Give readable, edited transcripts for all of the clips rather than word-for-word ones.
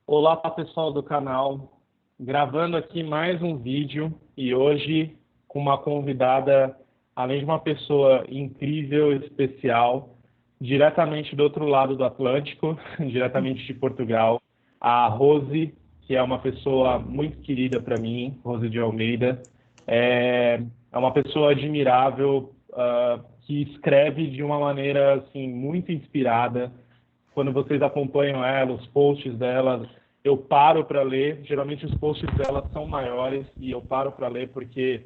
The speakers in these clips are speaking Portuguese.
Olá, pessoal do canal, gravando aqui mais um vídeo e hoje com uma convidada, além de uma pessoa incrível, especial, diretamente do outro lado do Atlântico, diretamente de Portugal, a Rose, que é uma pessoa muito querida para mim, Rose de Almeida, é uma pessoa admirável, que escreve de uma maneira assim muito inspirada. Quando vocês acompanham ela, os posts dela, eu paro para ler. Geralmente os posts dela são maiores e eu paro para ler porque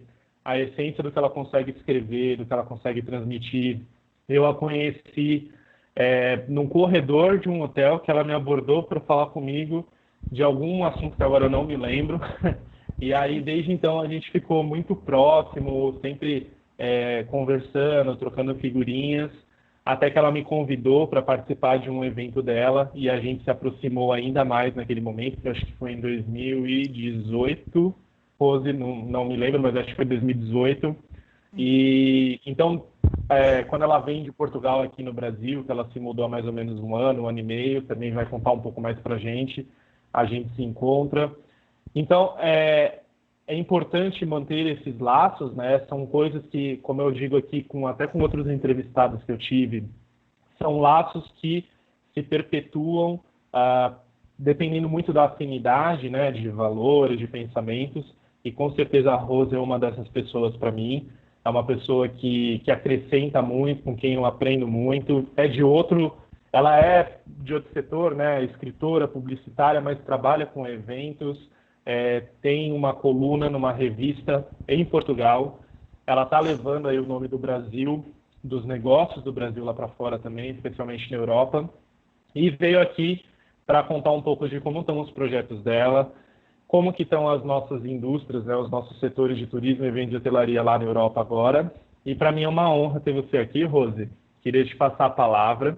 a essência do que ela consegue escrever, do que ela consegue transmitir. Eu a conheci num corredor de um hotel que ela me abordou para falar comigo de algum assunto que agora eu não me lembro. E aí, desde então, a gente ficou muito próximo, sempre conversando, trocando figurinhas, até que ela me convidou para participar de um evento dela e a gente se aproximou ainda mais naquele momento, que eu acho que foi em 2018, Rose, não me lembro, mas acho que foi 2018. E então, quando ela vem de Portugal aqui no Brasil, que ela se mudou há mais ou menos um ano e meio, também vai contar um pouco mais para a gente se encontra. Então, é importante manter esses laços, né? São coisas que, como eu digo aqui, até com outros entrevistados que eu tive, são laços que se perpetuam, dependendo muito da afinidade, né? De valores, de pensamentos. E com certeza a Rose é uma dessas pessoas para mim. É uma pessoa que acrescenta muito, com quem eu aprendo muito. Ela é de outro setor, né? Escritora, publicitária, mas trabalha com eventos. Tem uma coluna numa revista em Portugal. Ela está levando aí o nome do Brasil, dos negócios do Brasil lá para fora também, especialmente na Europa. E veio aqui para contar um pouco de como estão os projetos dela, como que estão as nossas indústrias, né, os nossos setores de turismo e eventos de hotelaria lá na Europa agora. E para mim é uma honra ter você aqui, Rose. Queria te passar a palavra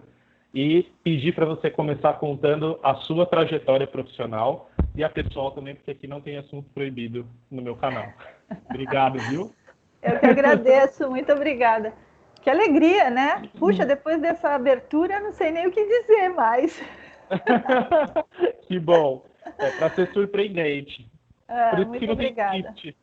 e pedir para você começar contando a sua trajetória profissional e a pessoal também, porque aqui não tem assunto proibido no meu canal. Obrigado, viu? Eu que agradeço, muito obrigada. Que alegria, né? Puxa, depois dessa abertura, eu não sei nem o que dizer mais. Que bom. É para ser surpreendente. Por isso que Muito não tem obrigada. script.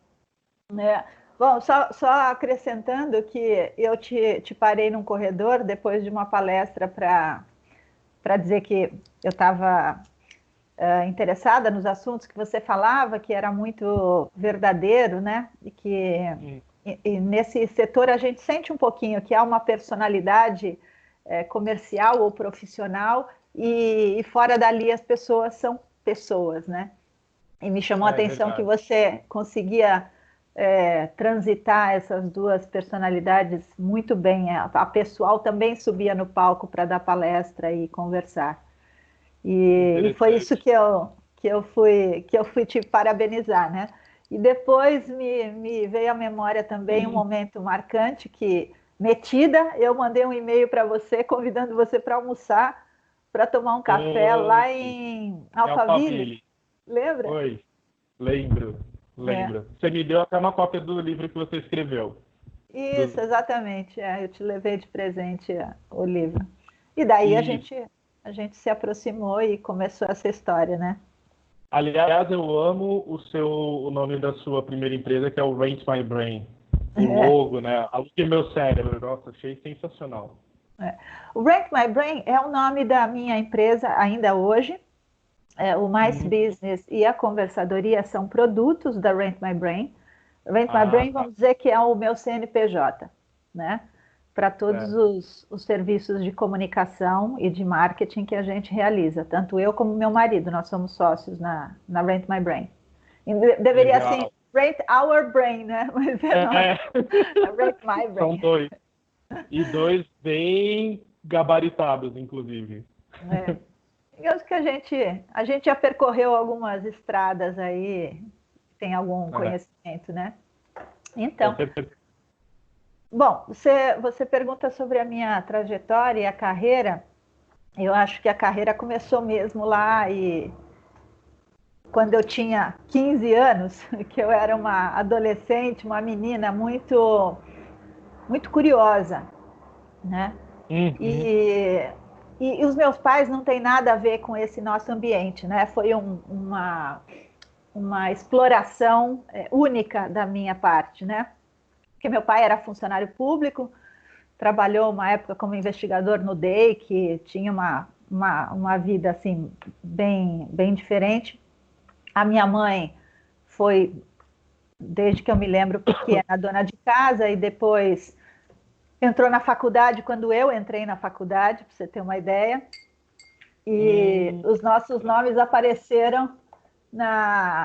Bom, só acrescentando que eu te parei num corredor depois de uma palestra para dizer que eu estava interessada nos assuntos que você falava, que era muito verdadeiro, né? E que e nesse setor a gente sente um pouquinho que há uma personalidade comercial ou profissional e fora dali as pessoas são pessoas, né? E me chamou a atenção que Verdade. você conseguia transitar essas duas personalidades muito bem. A pessoal também subia no palco para dar palestra e conversar. E foi isso Interessante. que eu fui te parabenizar, né? E depois me veio à memória também um momento marcante que, metida, eu mandei um e-mail para você convidando você para almoçar, para tomar um café Foi lá em em Alphaville, Alphaville. lembra? Foi. Lembro. É. Lembro. Você me deu até uma cópia do livro que você escreveu. Isso, exatamente. Eu te levei de presente o livro. E daí a E, gente, a gente se aproximou e começou essa história, né? aliás, eu amo o nome da sua primeira empresa, que é o Rent My Brain. O É. logo, né? Alugue meu cérebro. Nossa, achei sensacional. É. O Rank My Brain é o nome da minha empresa ainda hoje. O Mais Hum. Business e a Conversadoria são produtos da Rank My Brain. Rank My Ah, Brain, tá. vamos dizer que é o meu CNPJ, né? Para todos Certo. os serviços de comunicação e de marketing que a gente realiza. Tanto eu como meu marido, nós somos sócios na Rent My Brain. Deveria assim, Legal. Rent Our Brain, né? Mas é nosso, É. é Rent My São Brain. dois. E dois bem gabaritados, inclusive. É. Eu acho que a gente já percorreu algumas estradas aí, tem algum É, conhecimento, né? com Então, certeza. bom, você pergunta sobre a minha trajetória e a carreira. Eu acho que a carreira começou mesmo lá e quando eu tinha 15 anos, que eu era uma adolescente, uma menina muito, muito curiosa, né? Uhum. E E os meus pais não têm nada a ver com esse nosso ambiente, né? Foi uma exploração única da minha parte, né? Porque meu pai era funcionário público, trabalhou uma época como investigador no DEI, que tinha uma vida assim bem diferente. A minha mãe foi, desde que eu me lembro pequena, dona de casa, e depois entrou na faculdade quando eu entrei na faculdade, para você ter uma ideia. E os nossos nomes apareceram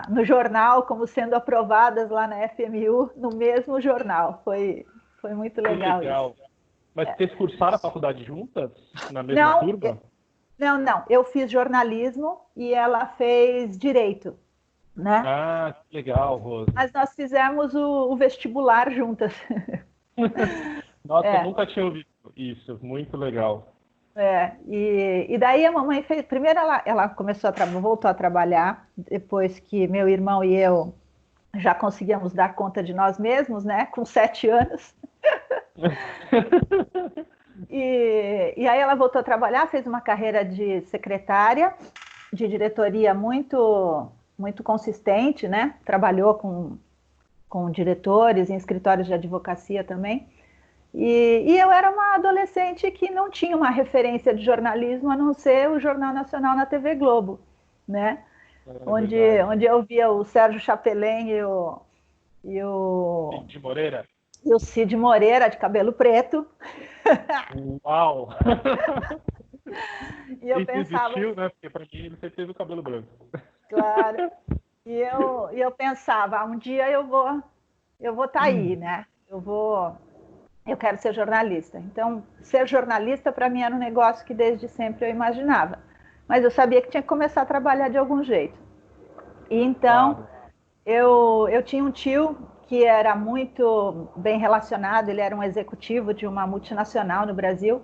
no jornal como sendo aprovadas lá na FMU, no mesmo jornal. Foi muito legal isso. Mas vocês cursaram a faculdade juntas? Na mesma Não, turma? não. Eu fiz jornalismo e ela fez direito, né? Ah, que legal, Rose. Mas nós fizemos o vestibular juntas. Nossa, eu É, nunca tinha ouvido isso. Muito legal. e daí a mamãe fez. Primeiro ela começou voltou a trabalhar, depois que meu irmão e eu já conseguíamos dar conta de nós mesmos, né? Com 7 anos. E aí ela voltou a trabalhar, fez uma carreira de secretária, de diretoria muito consistente, né? Trabalhou com diretores em escritórios de advocacia também. E eu era uma adolescente que não tinha uma referência de jornalismo a não ser o Jornal Nacional na TV Globo, né? Onde eu via o Sérgio Chapelin De Moreira? e o Cid Moreira, de cabelo preto. Uau! E eu Isso pensava, existiu, né? Porque para mim ele sempre teve o cabelo branco. claro. E eu pensava, um dia eu vou estar aí, né? Eu quero ser jornalista. Então, ser jornalista para mim era um negócio que desde sempre eu imaginava. Mas eu sabia que tinha que começar a trabalhar de algum jeito. E então, Claro. eu tinha um tio que era muito bem relacionado, ele era um executivo de uma multinacional no Brasil,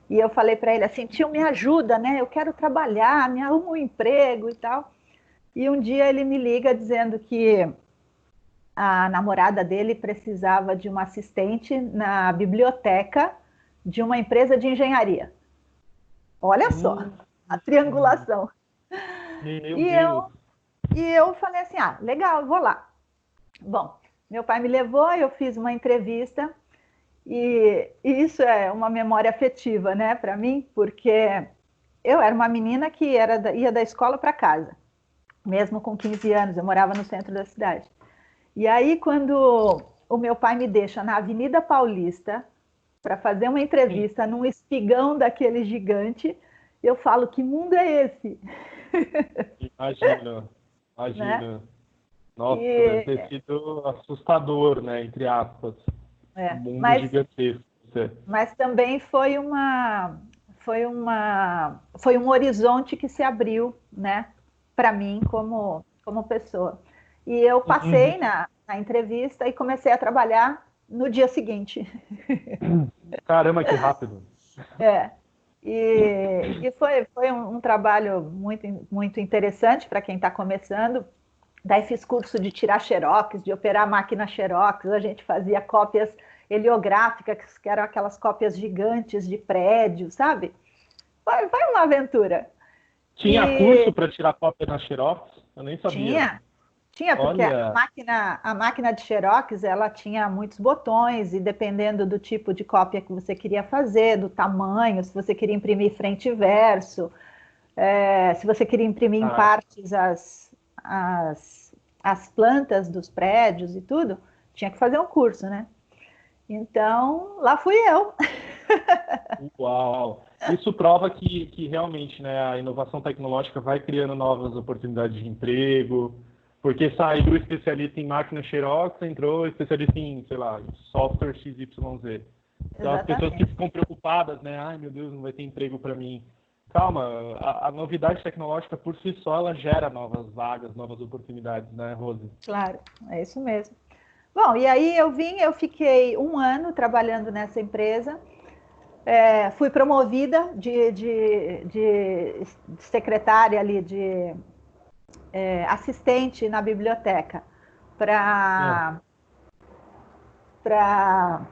e eu falei para ele assim, tio, me ajuda, né? Eu quero trabalhar, me arruma um emprego e tal. E um dia ele me liga dizendo que a namorada dele precisava de uma assistente na biblioteca de uma empresa de engenharia. Olha só, a triangulação. Meu E eu, Deus. e eu falei assim, legal, eu vou lá. Bom, meu pai me levou, eu fiz uma entrevista, e isso é uma memória afetiva, né, para mim, porque eu era uma menina que ia da escola para casa, mesmo com 15 anos, eu morava no centro da cidade. E aí, quando o meu pai me deixa na Avenida Paulista para fazer uma entrevista num espigão daquele gigante, eu falo, que mundo é esse? Imagina, Né? imagina. Nossa, deve E, ter sido assustador, né? Entre aspas. Um mundo mas, gigantesco. mas também foi um horizonte que se abriu, né, para mim como pessoa. E eu Uhum. passei na entrevista e comecei a trabalhar no dia seguinte. Caramba, que rápido. É. E foi um trabalho muito interessante para quem está começando. Daí fiz curso de tirar xerox, de operar a máquina xerox, a gente fazia cópias heliográficas, que eram aquelas cópias gigantes de prédios, sabe? Foi uma aventura. Tinha E curso para tirar cópia na Xerox? Eu nem sabia. tinha, tinha, porque Olha, a máquina de xerox, ela tinha muitos botões, e dependendo do tipo de cópia que você queria fazer, do tamanho, se você queria imprimir frente e verso, se você queria imprimir em ah, partes as plantas dos prédios e tudo, tinha que fazer um curso, né? Então, lá fui eu. uau! Isso prova que realmente, né, a inovação tecnológica vai criando novas oportunidades de emprego, porque saiu especialista em máquina Xerox, entrou especialista em, sei lá, em software XYZ. Então as pessoas que Exatamente. ficam preocupadas, né, ai meu Deus, não vai ter emprego para mim. Calma, a novidade tecnológica por si só ela gera novas vagas, novas oportunidades, né, Rose? Claro, é isso mesmo. Bom, e aí eu fiquei um ano trabalhando nessa empresa. Fui promovida de secretária ali, de assistente na biblioteca Ah, para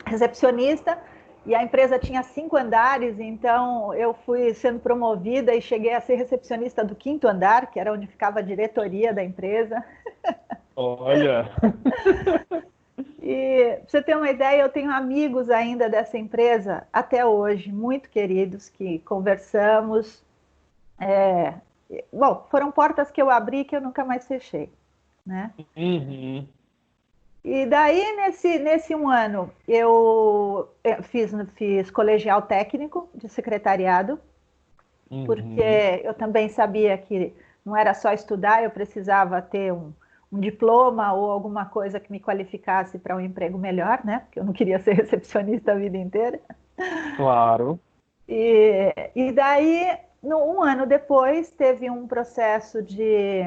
recepcionista. e a empresa tinha 5 andares, então eu fui sendo promovida e cheguei a ser recepcionista do 5º andar, que era onde ficava a diretoria da empresa. Olha. E pra você ter uma ideia, eu tenho amigos ainda dessa empresa até hoje, muito queridos, que conversamos. Bom, foram portas que eu abri que eu nunca mais fechei, né? Uhum. E daí, nesse um ano, eu fiz colegial técnico de secretariado, porque Uhum. eu também sabia que não era só estudar, eu precisava ter um diploma ou alguma coisa que me qualificasse para um emprego melhor, né? Porque eu não queria ser recepcionista a vida inteira. Claro. E daí, um ano depois, teve um processo de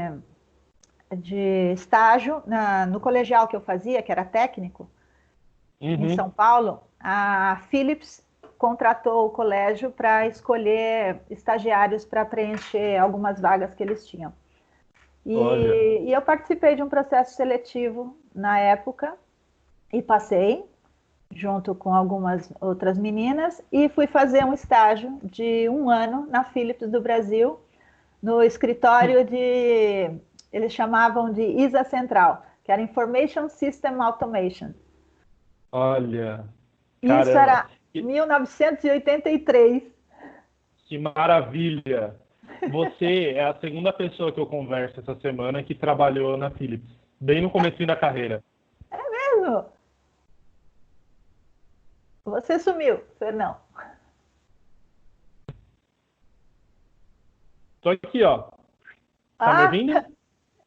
estágio no colegial que eu fazia, que era técnico, em Uhum. São Paulo. A Philips contratou o colégio para escolher estagiários para preencher algumas vagas que eles tinham. Olha. E eu participei de um processo seletivo na época e passei, junto com algumas outras meninas, e fui fazer um estágio de um ano na Philips do Brasil, no escritório de, eles chamavam de ISA Central, que era Information System Automation. Olha. Isso Caramba. era 1983. Que maravilha! Você é a segunda pessoa que eu converso essa semana que trabalhou na Philips, bem no comecinho da carreira. Mesmo? Você sumiu, Fernão. Tô aqui, ó. Tá me Ah, ouvindo?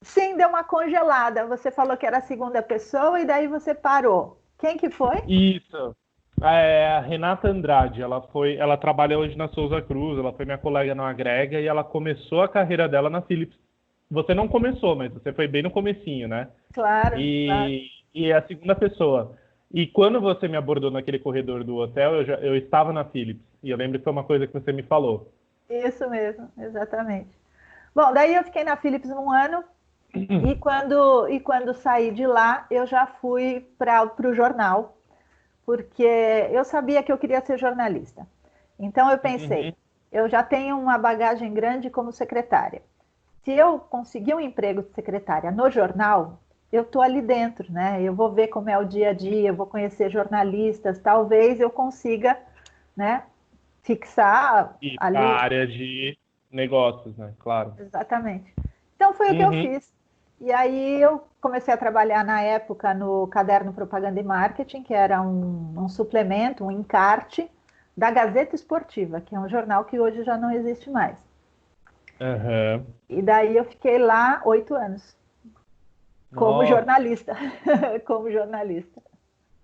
sim, deu uma congelada. Você falou que era a segunda pessoa e daí você parou. Quem que foi? Isso. É a Renata Andrade, ela trabalha hoje na Souza Cruz, ela foi minha colega no Agrega e ela começou a carreira dela na Philips. Você não começou, mas você foi bem no comecinho, né? Claro, claro. E é a segunda pessoa. E quando você me abordou naquele corredor do hotel, eu estava na Philips. E eu lembro que foi uma coisa que você me falou. Isso mesmo, exatamente. Bom, daí eu fiquei na Philips um ano e quando saí de lá, eu já fui para o jornal, porque eu sabia que eu queria ser jornalista. Então eu pensei, Uhum. eu já tenho uma bagagem grande como secretária. Se eu conseguir um emprego de secretária no jornal, eu estou ali dentro, né? Eu vou ver como é o dia a dia, eu vou conhecer jornalistas, talvez eu consiga, né, fixar E para a ali. área de negócios, né? Claro. Exatamente. Então foi o que eu Uhum. fiz. E aí eu comecei a trabalhar na época no Caderno Propaganda e Marketing, que era um suplemento, um encarte da Gazeta Esportiva, que é um jornal que hoje já não existe mais. Aham. E daí eu fiquei lá 8 anos, como Nossa, jornalista. Como jornalista.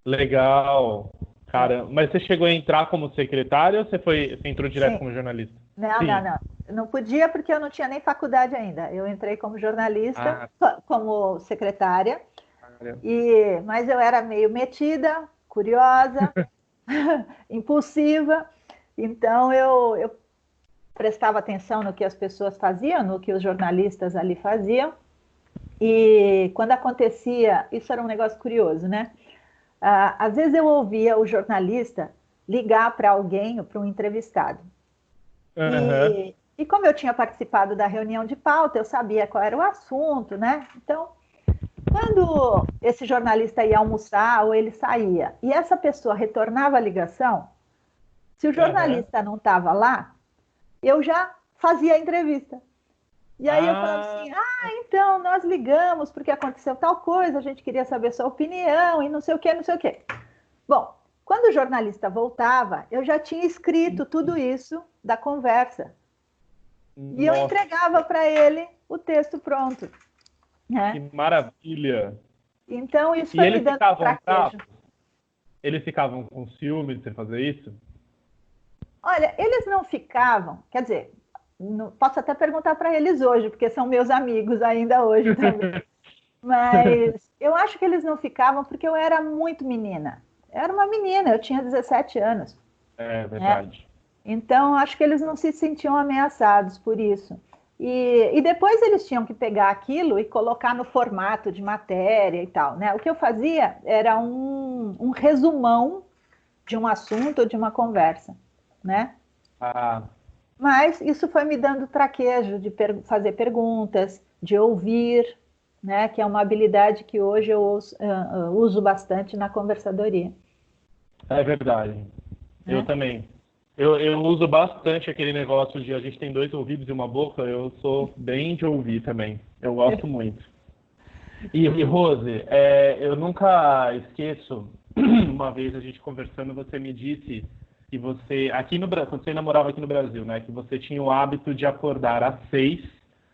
legal. É. Cara, mas você chegou a entrar como secretário ou você entrou direto Sim. como jornalista? Não, não, Sim. não. Não podia porque eu não tinha nem faculdade ainda. Eu entrei como jornalista, Ah, como secretária. cara. Mas eu era meio metida, curiosa, impulsiva, então eu prestava atenção no que as pessoas faziam, no que os jornalistas ali faziam, e quando acontecia, isso era um negócio curioso, né? Às vezes eu ouvia o jornalista ligar para alguém ou para um entrevistado. Aham. E como eu tinha participado da reunião de pauta, eu sabia qual era o assunto, né? Então, quando esse jornalista ia almoçar ou ele saía e essa pessoa retornava a ligação, se o Aham. jornalista não estava lá, eu já fazia a entrevista. E aí eu falava Ah, assim: ah, então nós ligamos porque aconteceu tal coisa, a gente queria saber sua opinião e não sei o que, não sei o que. Bom, quando o jornalista voltava, eu já tinha escrito tudo isso da conversa e eu nossa, entregava para ele o texto pronto, que né? maravilha. Então isso E foi me eles dando ficavam traquejo. bravos? Eles ficavam com ciúme de você fazer isso? Olha, eles não ficavam, quer dizer, posso até perguntar para eles hoje, porque são meus amigos ainda hoje também. Mas eu acho que eles não ficavam porque eu era muito menina. Eu era uma menina, eu tinha 17 anos, É né? verdade. Então acho que eles não se sentiam ameaçados por isso. E depois eles tinham que pegar aquilo e colocar no formato de matéria e tal, né? O que eu fazia era um resumão de um assunto ou de uma conversa, né? Ah, Mas isso foi me dando traquejo de fazer perguntas, de ouvir, né? Que é uma habilidade que hoje eu uso bastante na conversadoria. é verdade. Eu Né? também. Eu uso bastante aquele negócio de a gente tem dois ouvidos e uma boca. Eu sou bem de ouvir também. Eu gosto muito. E Rose, eu nunca esqueço, uma vez a gente conversando, você me disse que você, aqui no Brasil, quando você ainda morava aqui no Brasil, né, que você tinha o hábito de acordar às 6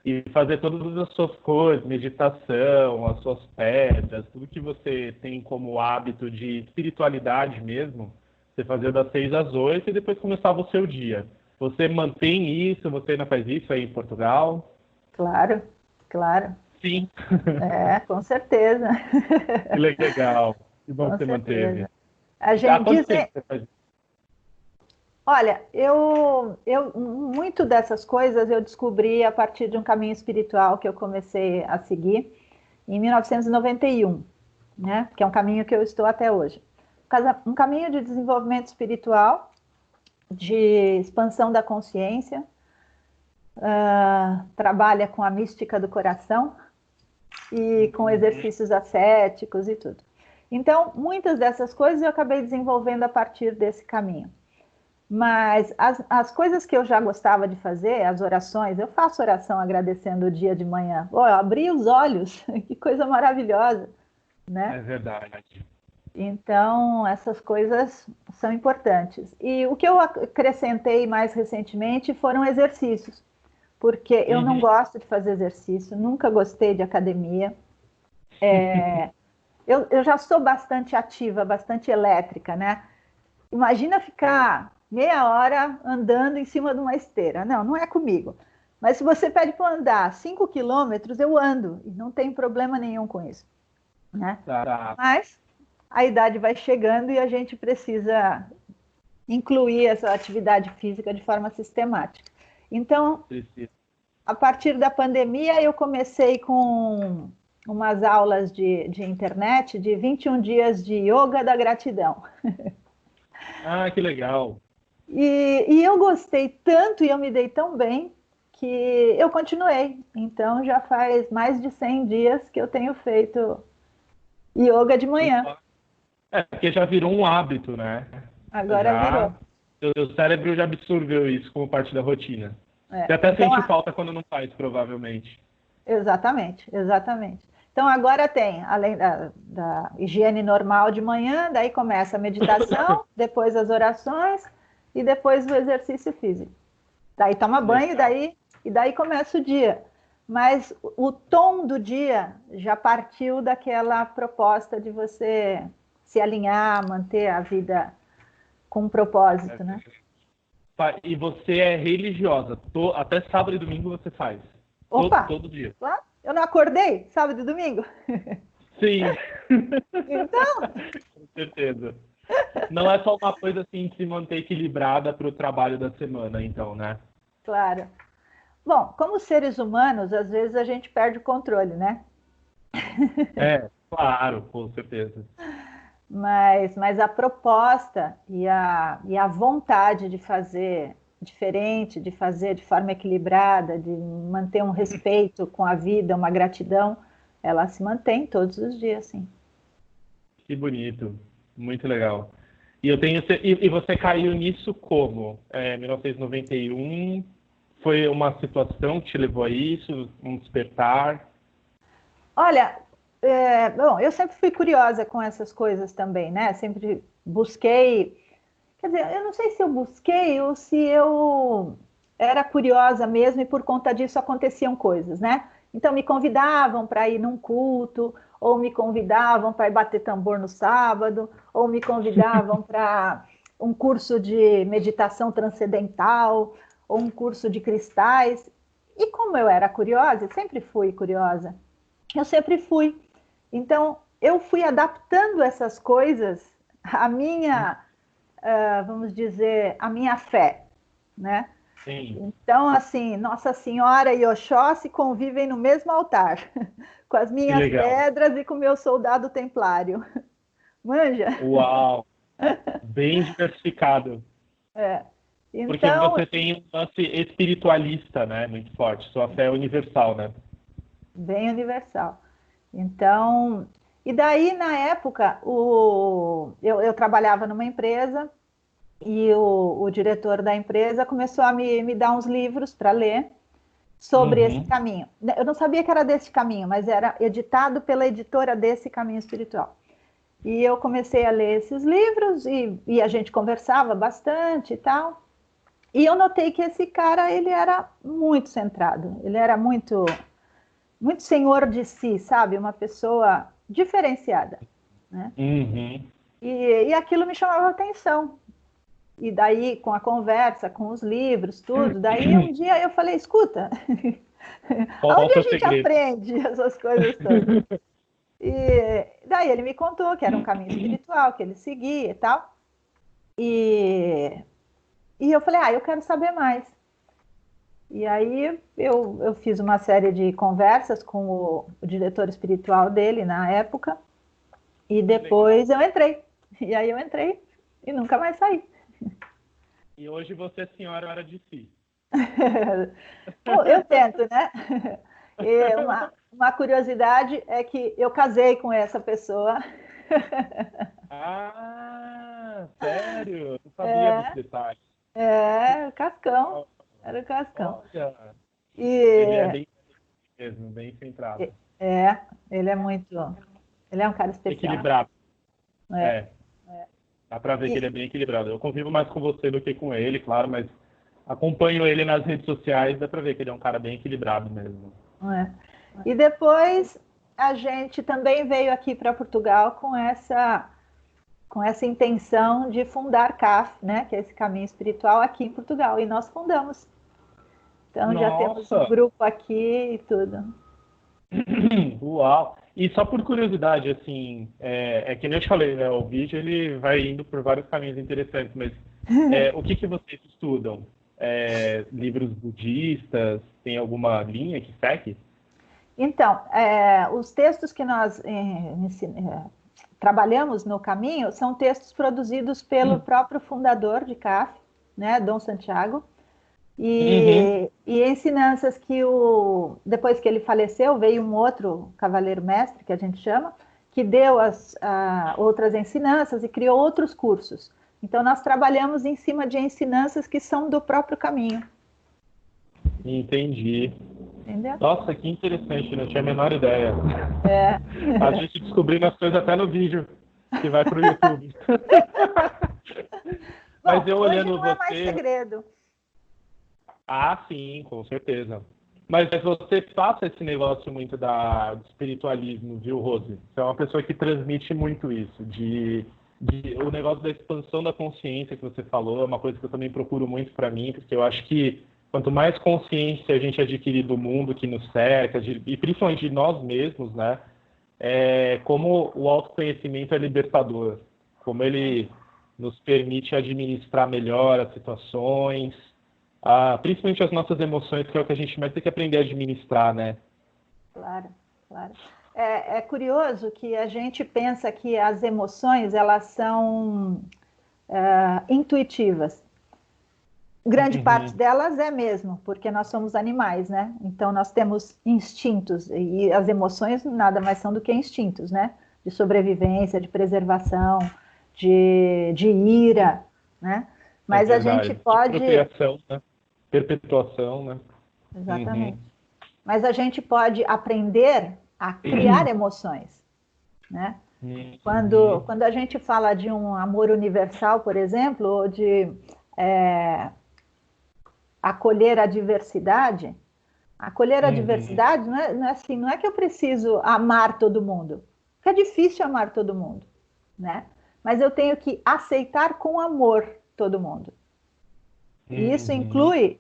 e fazer todas as suas coisas, meditação, as suas pedras, tudo que você tem como hábito de espiritualidade mesmo, você fazia das 6 às 8 e depois começava o seu dia. Você mantém isso? Você ainda faz isso aí em Portugal? Claro, claro. Sim. Com certeza. Que legal. Que bom Com que você manteve. certeza. A Há gente quanto diz, tempo você faz isso? olha, muito dessas coisas eu descobri a partir de um caminho espiritual que eu comecei a seguir em 1991, né? Que é um caminho que eu estou até hoje. Um caminho de desenvolvimento espiritual, de expansão da consciência, trabalha com a mística do coração e com Uhum. exercícios ascéticos e tudo. Então, muitas dessas coisas eu acabei desenvolvendo a partir desse caminho. Mas as coisas que eu já gostava de fazer, as orações, eu faço oração agradecendo o dia de manhã. Oh, eu abri os olhos, que coisa maravilhosa, né? É verdade. Então, essas coisas são importantes. E o que eu acrescentei mais recentemente foram exercícios, porque eu não Uhum. gosto de fazer exercício, nunca gostei de academia. Eu já sou bastante ativa, bastante elétrica, né? Imagina ficar meia hora andando em cima de uma esteira. Não, não é comigo. Mas se você pede para andar 5 quilômetros, eu ando e não tem problema nenhum com isso, né? Tá, Mas a idade vai chegando e a gente precisa incluir essa atividade física de forma sistemática. Então, preciso. a partir da pandemia, eu comecei com umas aulas de internet de 21 dias de yoga da gratidão. Ah, que legal. E eu gostei tanto e eu me dei tão bem que eu continuei. Então já faz mais de 100 dias que eu tenho feito yoga de manhã. Porque já virou um hábito, né? Agora virou. Já, o cérebro já absorveu isso como parte da rotina. Você até Então, sente falta quando não faz, provavelmente. exatamente, exatamente. Então agora tem, além da higiene normal de manhã, daí começa a meditação, depois as orações e depois o exercício físico. Daí toma banho Legal. e daí começa o dia. Mas o tom do dia já partiu daquela proposta de você se alinhar, manter a vida com um propósito, né? E você é religiosa. Até sábado e domingo você faz. Opa, Todo dia. claro, eu não acordei sábado e domingo? Sim. Então, Com certeza. Não é só uma coisa assim de se manter equilibrada para o trabalho da semana, então, né? claro. Bom, como seres humanos, às vezes a gente perde o controle, né? É, claro, com certeza. Mas a proposta e a vontade de fazer diferente, de fazer de forma equilibrada, de manter um respeito com a vida, uma gratidão, ela se mantém todos os dias, sim. Que bonito. Muito legal. E você caiu nisso como? 1991 foi uma situação que te levou a isso, um despertar? Olha, bom, eu sempre fui curiosa com essas coisas também, né? Sempre busquei. Quer dizer, eu não sei se eu busquei ou se eu era curiosa mesmo e por conta disso aconteciam coisas, né? Então me convidavam para ir num culto, ou me convidavam para ir bater tambor no sábado, ou me convidavam para um curso de meditação transcendental, ou um curso de cristais. E como eu era curiosa, sempre fui curiosa, eu sempre fui. Então, eu fui adaptando essas coisas à minha, vamos dizer, à minha fé, né? Sim, Então, assim, Nossa Senhora e Oxóssi convivem no mesmo altar, com as que minhas legal. pedras e com o meu soldado templário. Manja? Uau! Bem diversificado. É. Porque Então, você tem um lance espiritualista, né? Muito forte. Sua fé é universal, né? bem universal. Então, e daí, na época, eu trabalhava numa empresa e o diretor da empresa começou a me dar uns livros para ler sobre esse Uhum. caminho. Eu não sabia que era desse caminho, mas era editado pela editora desse caminho espiritual. E eu comecei a ler esses livros e a gente conversava bastante e tal. E eu notei que esse cara, ele era muito centrado, ele era muito senhor de si, sabe? Uma pessoa diferenciada, né? Uhum. E aquilo me chamava atenção. E daí, com a conversa, com os livros, tudo, daí um dia eu falei, escuta, Qual aonde que é a o gente segredo? aprende essas coisas todas? E daí ele me contou que era um caminho espiritual, que ele seguia e tal. E, e eu falei, eu quero saber mais. E aí eu fiz uma série de conversas com o diretor espiritual dele na época, e Que legal. depois eu entrei. E aí eu entrei e nunca mais saí. E hoje você é senhora de si. Bom, eu tento, né? E uma curiosidade é que eu casei com essa pessoa. Ah, sério? Não sabia desse É, detalhe. Que é, Cascão. legal. Era o Cascão. Olha, ele é E bem mesmo, bem centrado. é, ele é muito. Ele é um cara especial. Equilibrado. É, É, dá pra ver que ele e, é bem equilibrado. Eu convivo mais com você do que com ele, claro, mas acompanho ele nas redes sociais, dá pra ver que ele é um cara bem equilibrado mesmo. é. E depois a gente também veio aqui para Portugal com essa intenção de fundar CAF, né, que é esse caminho espiritual aqui em Portugal. E nós fundamos. Então já temos um Nossa! grupo aqui e tudo. Uau! E só por curiosidade, assim, é que nem eu te falei, né? O vídeo ele vai indo por vários caminhos interessantes, mas o que que vocês estudam? Livros budistas? Tem alguma linha que segue? Então, os textos que nós trabalhamos no caminho são textos produzidos pelo próprio fundador de CAF, né, Dom Santiago, Uhum. e ensinanças que depois que ele faleceu, veio um outro cavaleiro mestre, que a gente chama, que deu as outras ensinanças e criou outros cursos. Então, nós trabalhamos em cima de ensinanças que são do próprio caminho, Entendi. entendeu? Nossa, que interessante, não tinha a menor ideia. É. A gente descobrindo as coisas até no vídeo que vai para o YouTube. Mas Bom, eu hoje olhando não é mais você, segredo. sim, com certeza. Mas você passa esse negócio muito do espiritualismo, viu, Rose? Você é uma pessoa que transmite muito isso, o negócio da expansão da consciência que você falou, é uma coisa que eu também procuro muito para mim, porque eu acho que quanto mais consciência a gente adquirir do mundo que nos cerca, e principalmente de nós mesmos, né? Como o autoconhecimento é libertador, como ele nos permite administrar melhor as situações, principalmente as nossas emoções, que é o que a gente mais tem que aprender a administrar, né? Claro, claro. É curioso que a gente pensa que as emoções elas são intuitivas. Grande parte Uhum. delas é mesmo, porque nós somos animais, né? Então nós temos instintos e as emoções nada mais são do que instintos, né? De sobrevivência, de preservação, de ira, né? É Mas a gente verdade. De pode, procriação, né? Perpetuação, né? exatamente. Uhum. Mas a gente pode aprender a criar emoções, né? Uhum. Quando a gente fala de um amor universal, por exemplo, ou de é, acolher a Uhum. diversidade não é assim, não é que eu preciso amar todo mundo, porque é difícil amar todo mundo, né? Mas eu tenho que aceitar com amor todo mundo. E Uhum.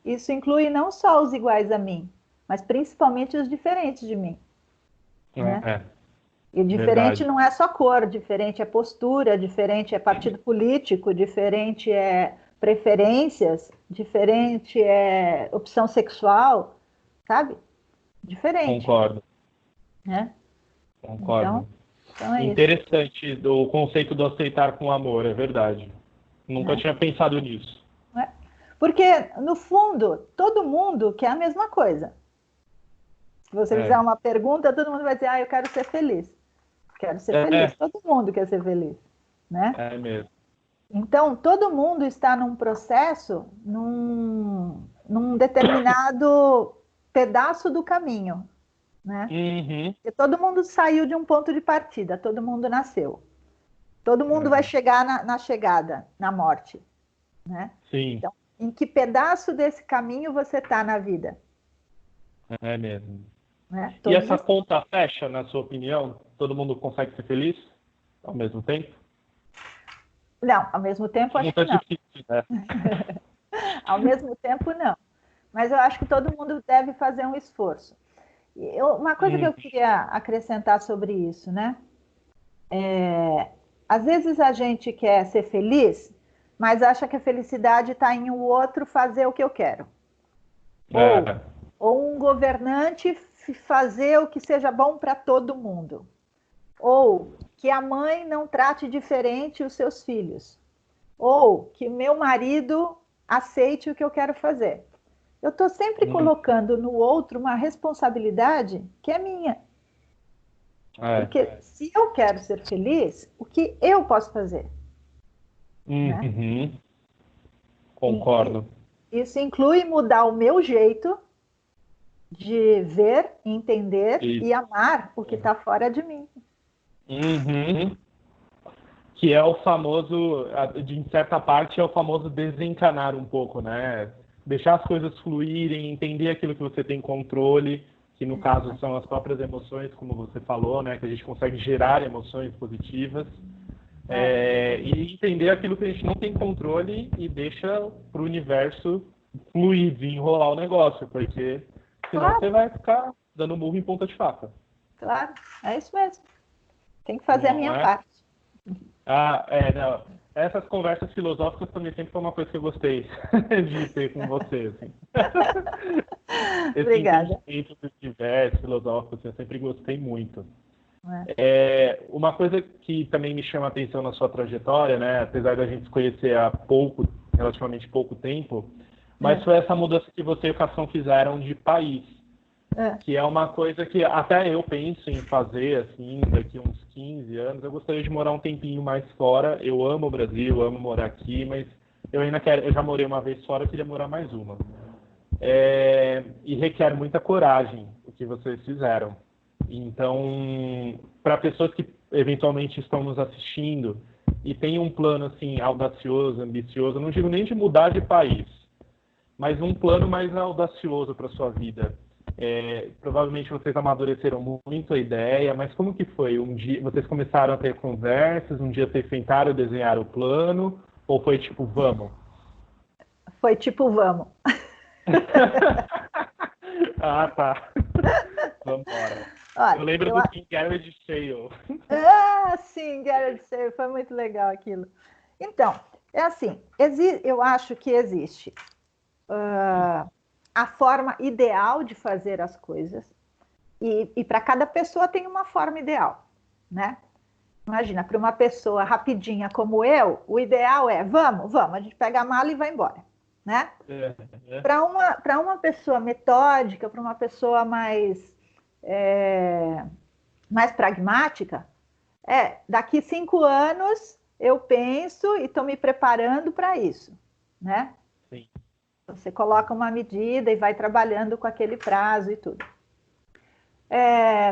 isso inclui não só os iguais a mim, mas principalmente os diferentes de mim, né? É, E diferente verdade. não é só cor, diferente é postura, diferente é partido político, diferente é preferências, diferente é opção sexual, sabe? Diferente, Concordo, né? concordo. Então, Então é isso. Interessante o conceito do aceitar com amor, é verdade. Nunca Né? tinha pensado nisso. Né? Porque, no fundo, todo mundo quer a mesma coisa. Se você fizer uma pergunta, todo mundo vai dizer, eu quero ser feliz. Quero ser feliz. Todo mundo quer ser feliz. Né? É mesmo. Então, todo mundo está num processo, num determinado pedaço do caminho. Né? Uhum. Porque todo mundo saiu de um ponto de partida, todo mundo nasceu. Todo mundo vai chegar na chegada, na morte. Né? Sim. Então, em que pedaço desse caminho você está na vida? É mesmo. Né? E essa conta fecha, na sua opinião? Todo mundo consegue ser feliz ao mesmo tempo? Não, ao mesmo tempo acho que Muito não. difícil, né? Ao mesmo tempo não. Mas eu acho que todo mundo deve fazer um esforço. Uma coisa que eu queria acrescentar sobre isso, né? Às vezes a gente quer ser feliz, mas acha que a felicidade está em o outro fazer o que eu quero. Ou um governante fazer o que seja bom para todo mundo. Ou que a mãe não trate diferente os seus filhos. Ou que meu marido aceite o que eu quero fazer. Eu estou sempre colocando no outro uma responsabilidade que é minha. Porque se eu quero ser feliz, o que eu posso fazer? Né? Concordo. Isso inclui mudar o meu jeito de ver, entender e amar o que está fora de mim. Que é o famoso, de certa parte, é o famoso desencanar um pouco, né? Deixar as coisas fluírem, entender aquilo que você tem controle, que no caso são as próprias emoções, como você falou, né? Que a gente consegue gerar emoções positivas. E entender aquilo que a gente não tem controle e deixa para o universo fluir, desenrolar o negócio, porque senão você vai ficar dando murro em ponta de faca. Claro, é isso mesmo. Tem que fazer a minha parte. Não. Essas conversas filosóficas também sempre foi uma coisa que eu gostei de ter com você. Assim. Obrigada. Esse entendimento dos diversos filosóficos, eu sempre gostei muito. Uma coisa que também me chama a atenção na sua trajetória, né, apesar da gente se conhecer há relativamente pouco tempo, mas foi essa mudança que você e o Cação fizeram de país. Que é uma coisa que até eu penso em fazer, assim, daqui a uns 15 anos. Eu gostaria de morar um tempinho mais fora. Eu amo o Brasil, amo morar aqui, mas eu já morei uma vez fora, eu queria morar mais uma. E requer muita coragem o que vocês fizeram. Então, para pessoas que eventualmente estão nos assistindo e têm um plano assim audacioso, ambicioso, eu não digo nem de mudar de país, mas um plano mais audacioso para sua vida. Provavelmente vocês amadureceram muito a ideia, mas como que foi? Um dia vocês começaram a ter conversas, um dia vocês sentaram, desenharam o plano, ou foi tipo, vamos? Foi tipo, vamos. Tá. Vamos embora. Eu lembro do King Garage Sale. Sim, Garage Sale, foi muito legal aquilo. Então, é assim, eu acho que existe a forma ideal de fazer as coisas, e para cada pessoa tem uma forma ideal, né? Imagina, para uma pessoa rapidinha como eu, o ideal é, vamos, a gente pega a mala e vai embora, né? Para uma pessoa metódica, para uma pessoa mais pragmática, daqui 5 anos eu penso e estou me preparando para isso, né? Sim. Você coloca uma medida e vai trabalhando com aquele prazo e tudo.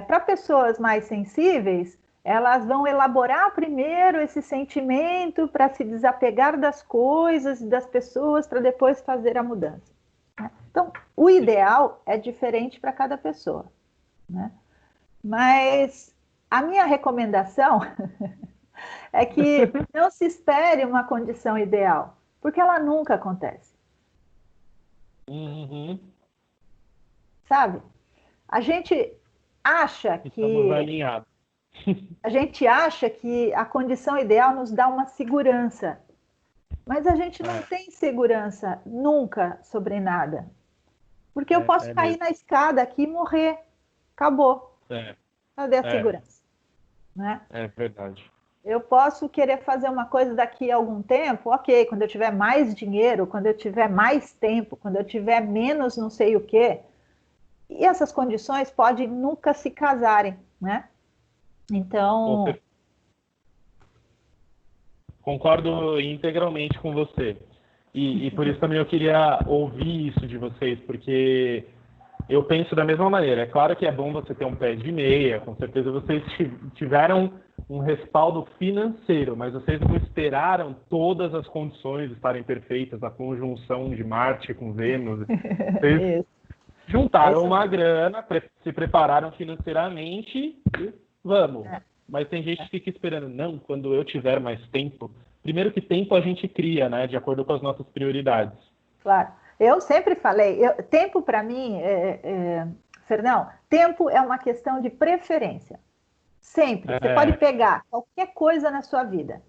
Para pessoas mais sensíveis, elas vão elaborar primeiro esse sentimento para se desapegar das coisas e das pessoas para depois fazer a mudança. Né? Então, o ideal é diferente para cada pessoa. Né? Mas a minha recomendação é que não se espere uma condição ideal, porque ela nunca acontece. Sabe? A gente acha Estamos alinhados. A gente acha que a condição ideal nos dá uma segurança, mas a gente não tem segurança nunca sobre nada. Porque eu posso cair na escada aqui e morrer. Acabou. Cadê a segurança? né? É verdade. Eu posso querer fazer uma coisa daqui a algum tempo, ok, quando eu tiver mais dinheiro, quando eu tiver mais tempo, quando eu tiver menos não sei o quê. E essas condições podem nunca se casarem, né? Então, Você concordo integralmente com você. E por isso também eu queria ouvir isso de vocês, porque eu penso da mesma maneira. É claro que é bom você ter um pé de meia, com certeza vocês tiveram um respaldo financeiro, mas vocês não esperaram todas as condições estarem perfeitas, a conjunção de Marte com Vênus. Vocês isso, é juntaram isso uma mesmo. grana, se prepararam financeiramente e vamos. É, Mas tem gente que fica esperando, não, quando eu tiver mais tempo. Primeiro que tempo a gente cria, né, de acordo com as nossas prioridades. claro. Eu sempre falei, tempo para mim, Fernão, tempo é uma questão de preferência. Sempre. Você pode É, pegar qualquer coisa na sua vida.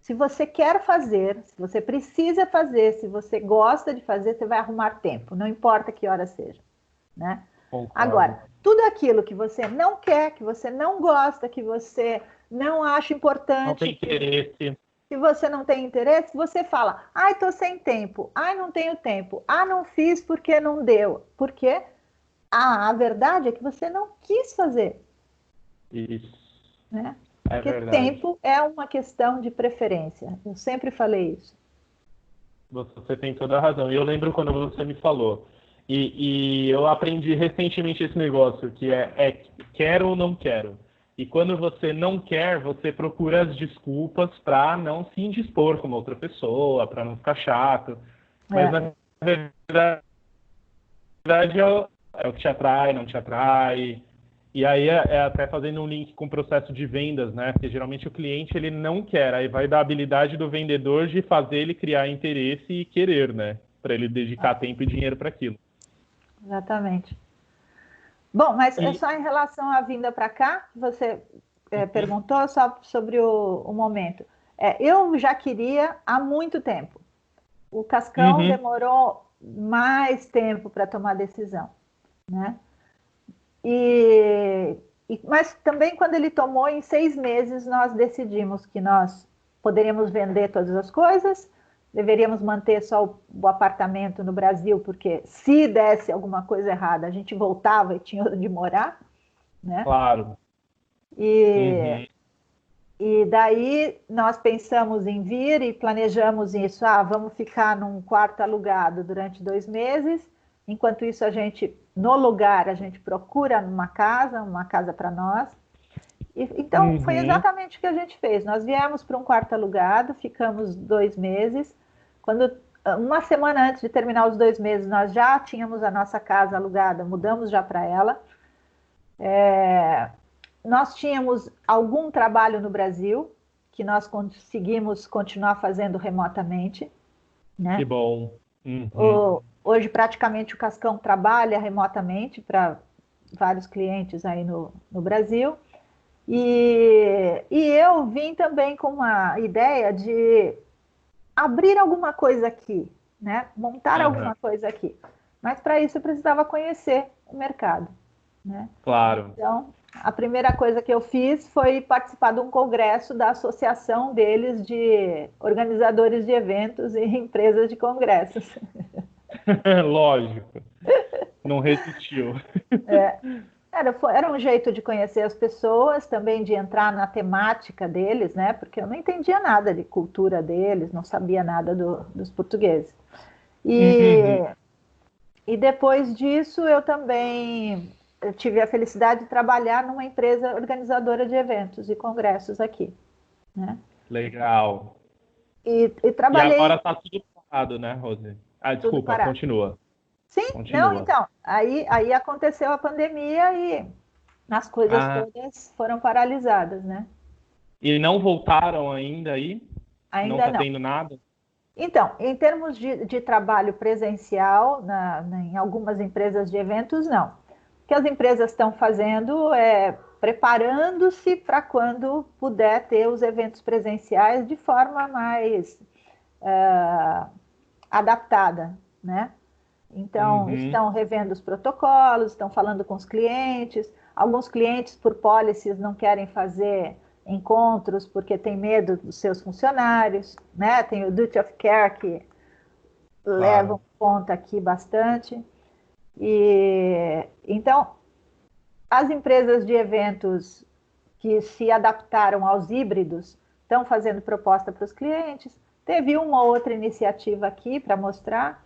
Se você quer fazer, se você precisa fazer, se você gosta de fazer, você vai arrumar tempo, não importa que hora seja, né? concordo. Agora, tudo aquilo que você não quer, que você não gosta, que você não acha Não importante, tem interesse. que você não tem interesse, você fala: ai, tô sem tempo, ai, não tenho tempo, ah, não fiz porque não deu. Porque a verdade é que você não quis fazer, Isso, né? é Porque verdade. tempo é uma questão de preferência. Eu sempre falei isso. Você tem toda a razão. E eu lembro quando você me falou. E eu aprendi recentemente esse negócio, que é quero ou não quero. E quando você não quer, você procura as desculpas para não se indispor com uma outra pessoa, para não ficar chato. Mas É, na verdade é o que te atrai, não te atrai. E aí é até fazendo um link com o processo de vendas, né? Porque geralmente o cliente ele não quer, aí vai da habilidade do vendedor de fazer ele criar interesse e querer, né? Para ele dedicar tempo e dinheiro para aquilo. exatamente. Bom, mas é E só em relação à vinda para cá, você uhum, perguntou só sobre o momento. Eu já queria há muito tempo. O Cascão uhum, demorou mais tempo para tomar decisão, né? Mas também quando ele tomou, em 6 meses, nós decidimos que nós poderíamos vender todas as coisas, deveríamos manter só o apartamento no Brasil, porque se desse alguma coisa errada, a gente voltava e tinha onde morar, né? claro. E, Uhum, e daí nós pensamos em vir e planejamos isso. Ah, vamos ficar num quarto alugado durante 2 meses. Enquanto isso, no lugar, a gente procura uma casa para nós. Então, foi uhum. exatamente o que a gente fez. Nós viemos para um quarto alugado, ficamos 2 meses. Uma semana antes de terminar os 2 meses, nós já tínhamos a nossa casa alugada, mudamos já para ela. Nós tínhamos algum trabalho no Brasil, que nós conseguimos continuar fazendo remotamente, Que né? bom. Uhum. Hoje, praticamente, o Cascão trabalha remotamente para vários clientes aí no Brasil. E eu vim também com uma ideia de abrir alguma coisa aqui, né? Montar Aham, alguma coisa aqui. Mas para isso eu precisava conhecer o mercado, né? claro. Então, a primeira coisa que eu fiz foi participar de um congresso da associação deles de organizadores de eventos e empresas de congressos. Lógico. Não resistiu. Era um jeito de conhecer as pessoas, também de entrar na temática deles, né? Porque eu não entendia nada de cultura deles, não sabia nada dos portugueses. Uhum. E, e depois disso, eu tive a felicidade de trabalhar numa empresa organizadora de eventos e congressos aqui, né? Legal. E E trabalhei agora tá tudo parado, né, Rose? Ah, tudo desculpa, parado. continua. Sim, não, Continua. então, aí aconteceu a pandemia e as coisas Ah, todas foram paralisadas, né? e não voltaram ainda aí? Não Ainda tá não. tendo nada? Então, em termos de trabalho presencial, em algumas empresas de eventos, não. O que as empresas estão fazendo é preparando-se para quando puder ter os eventos presenciais de forma mais adaptada, né? Então, Uhum. estão revendo os protocolos, estão falando com os clientes. Alguns clientes, por policies, não querem fazer encontros porque tem medo dos seus funcionários, né? Tem o duty of care que leva um ponto aqui bastante. E então, as empresas de eventos que se adaptaram aos híbridos estão fazendo proposta para os clientes. Teve uma ou outra iniciativa aqui para mostrar.